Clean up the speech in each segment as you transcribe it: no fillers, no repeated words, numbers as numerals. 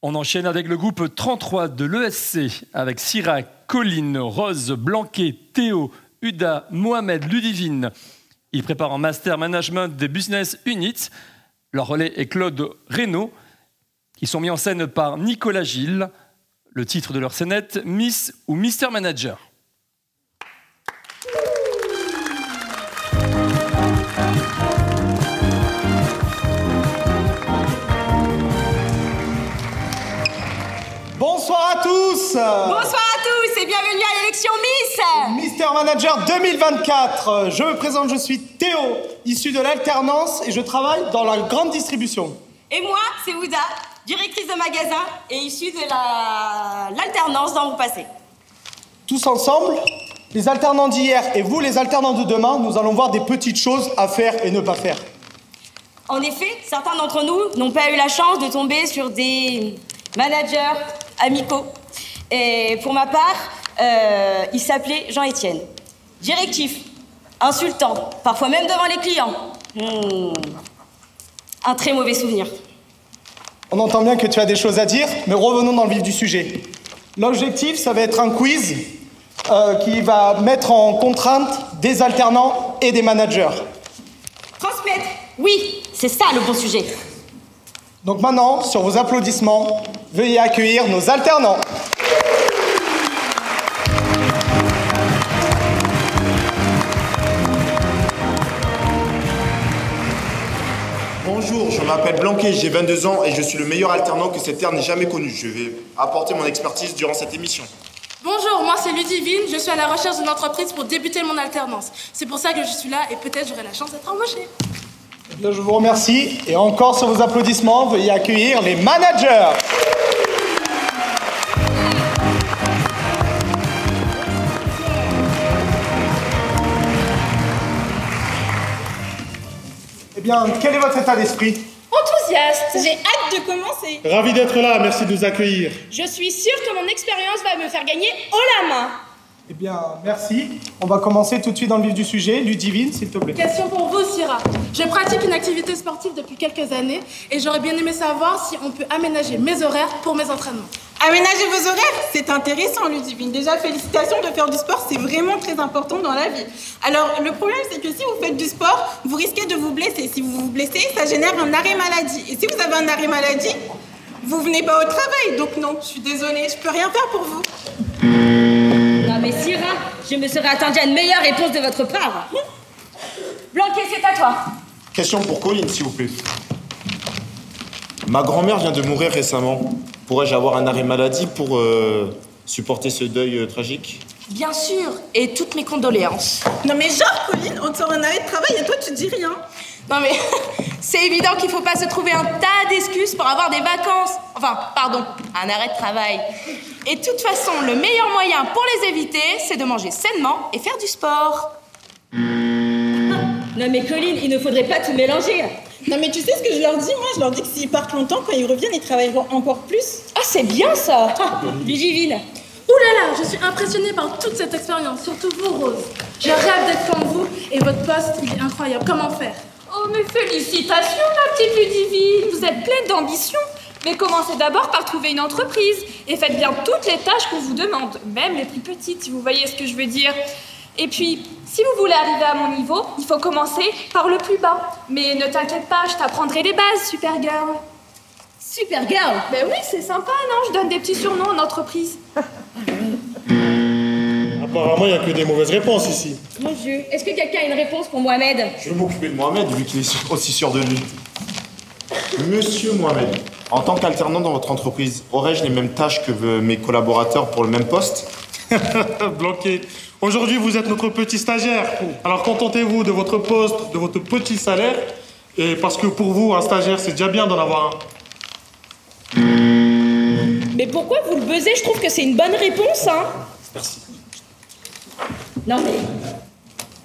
On enchaîne avec le groupe 33 de l'ESC, avec Syrah, Colline, Rose, Blanquet, Théo, Huda, Mohamed, Ludivine. Ils préparent un master management des business units. Leur relais est Claude Reynaud. Ils sont mis en scène par Nicolas Gilles. Le titre de leur scénette, Miss ou Mister Manager. Bonsoir à tous. Bonsoir à tous et bienvenue à l'élection Miss Mister Manager 2024. Je me présente, je suis Théo, issu de l'alternance et je travaille dans la grande distribution. Et moi, c'est Ouda, directrice de magasin et issue de l'alternance dans mon passé. Tous ensemble, les alternants d'hier et vous, les alternants de demain, nous allons voir des petites choses à faire et ne pas faire. En effet, certains d'entre nous n'ont pas eu la chance de tomber sur des managers amicaux. Et pour ma part, il s'appelait Jean-Étienne. Directif, insultant, parfois même devant les clients. Un très mauvais souvenir. On entend bien que tu as des choses à dire, mais revenons dans le vif du sujet. L'objectif, ça va être un quiz qui va mettre en contrainte des alternants et des managers. Transmettre, oui, c'est ça le bon sujet. Donc maintenant, sur vos applaudissements, veuillez accueillir nos alternants. Bonjour, je m'appelle Blanquet, j'ai 22 ans et je suis le meilleur alternant que cette terre n'ait jamais connu. Je vais apporter mon expertise durant cette émission. Bonjour, moi c'est Ludivine, je suis à la recherche d'une entreprise pour débuter mon alternance. C'est pour ça que je suis là et peut-être j'aurai la chance d'être embauchée. Là, je vous remercie. Et encore sur vos applaudissements, veuillez accueillir les managers. Eh bien, quel est votre état d'esprit? Enthousiaste, j'ai hâte de commencer. Ravi d'être là, merci de nous accueillir. Je suis sûre que mon expérience va me faire gagner haut la main. Eh bien, merci. On va commencer tout de suite dans le vif du sujet. Ludivine, s'il te plaît. Question pour vous, Syrah. Je pratique une activité sportive depuis quelques années et j'aurais bien aimé savoir si on peut aménager mes horaires pour mes entraînements. Aménager vos horaires, c'est intéressant, Ludivine. Déjà, félicitations de faire du sport, c'est vraiment très important dans la vie. Alors, le problème, c'est que si vous faites du sport, vous risquez de vous blesser. Si vous vous blessez, ça génère un arrêt maladie. Et si vous avez un arrêt maladie, vous venez pas au travail. Donc non, je suis désolée, je peux rien faire pour vous. Non mais Syrah, je me serais attendue à une meilleure réponse de votre part. Blanquet, c'est à toi. Question pour Colline, s'il vous plaît. Ma grand-mère vient de mourir récemment. Pourrais-je avoir un arrêt maladie pour supporter ce deuil tragique? Bien sûr, et toutes mes condoléances. Non mais genre, Colline, on te sort un arrêt de travail et toi, tu dis rien. Non mais, c'est évident qu'il faut pas se trouver un tas d'excuses pour avoir des vacances. Enfin, pardon, un arrêt de travail. Et de toute façon, le meilleur moyen pour les éviter, c'est de manger sainement et faire du sport. Non mais Colline, il ne faudrait pas tout mélanger. Non mais tu sais ce que je leur dis, moi? Je leur dis que s'ils partent longtemps, quand ils reviennent, ils travailleront encore plus. Ah, c'est bien ça. Ludivine. Ouh là là, je suis impressionnée par toute cette expérience, surtout vous, Rose. Je rêve d'être comme vous et votre poste, il est incroyable. Comment faire? Oh, mais félicitations, ma petite Ludivine. Vous êtes pleine d'ambition. Mais commencez d'abord par trouver une entreprise et faites bien toutes les tâches qu'on vous demande, même les plus petites, si vous voyez ce que je veux dire. Et puis, si vous voulez arriver à mon niveau, il faut commencer par le plus bas. Mais ne t'inquiète pas, je t'apprendrai les bases, Supergirl. Supergirl? Ben oui, c'est sympa, non? Je donne des petits surnoms en entreprise. Apparemment, il n'y a que des mauvaises réponses ici. Mon Dieu, est-ce que quelqu'un a une réponse pour Mohamed? Je vais m'occuper de Mohamed, vu qu'il est aussi sûr de lui. Monsieur Mohamed, en tant qu'alternant dans votre entreprise, aurais-je les mêmes tâches que mes collaborateurs pour le même poste? Blanquet, aujourd'hui, vous êtes notre petit stagiaire. Alors, contentez-vous de votre poste, de votre petit salaire. Et parce que pour vous, un stagiaire, c'est déjà bien d'en avoir un. Mais pourquoi vous le buzzez? Je trouve que c'est une bonne réponse, hein. Merci. Non mais,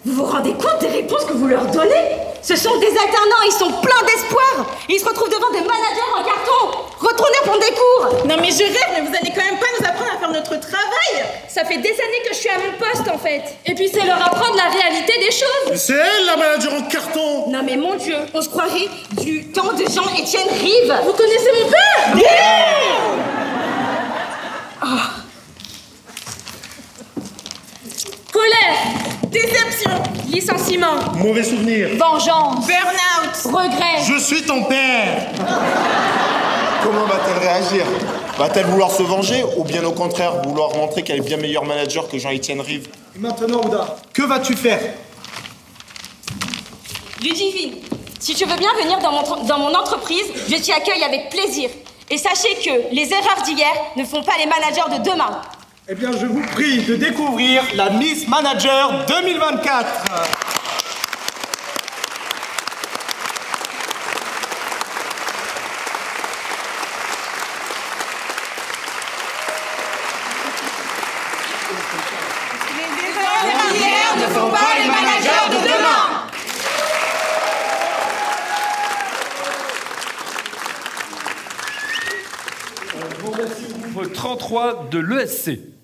vous vous rendez compte des réponses que vous leur donnez? Ce sont des alternants, ils sont pleins d'espoir. Ils se retrouvent devant des managers en carton. Retournez prendre des cours. Non mais je rêve, mais vous allez quand même pas nous apprendre à faire notre travail. Ça fait des années que je suis à mon poste, en fait. Et puis c'est leur apprendre la réalité des choses. C'est elle, la manager en carton. Non mais mon Dieu, on se croirait du temps de Jean-Étienne Rive. Vous connaissez mon père? Yeah! Licenciement. Mauvais souvenir. Vengeance. Burn-out. Regret. Je suis ton père. Comment va-t-elle réagir? Va-t-elle vouloir se venger ou bien au contraire vouloir montrer qu'elle est bien meilleure manager que Jean-Étienne Rive? Et maintenant, Ouda, que vas-tu faire? Ludivine, si tu veux bien venir dans mon entreprise, je t'y accueille avec plaisir. Et sachez que les erreurs d'hier ne font pas les managers de demain. Eh bien, je vous prie de découvrir la Miss Manager 2024. Les erreurs d'hier ne font pas les managers de demain. Groupe 33 de l'ESC.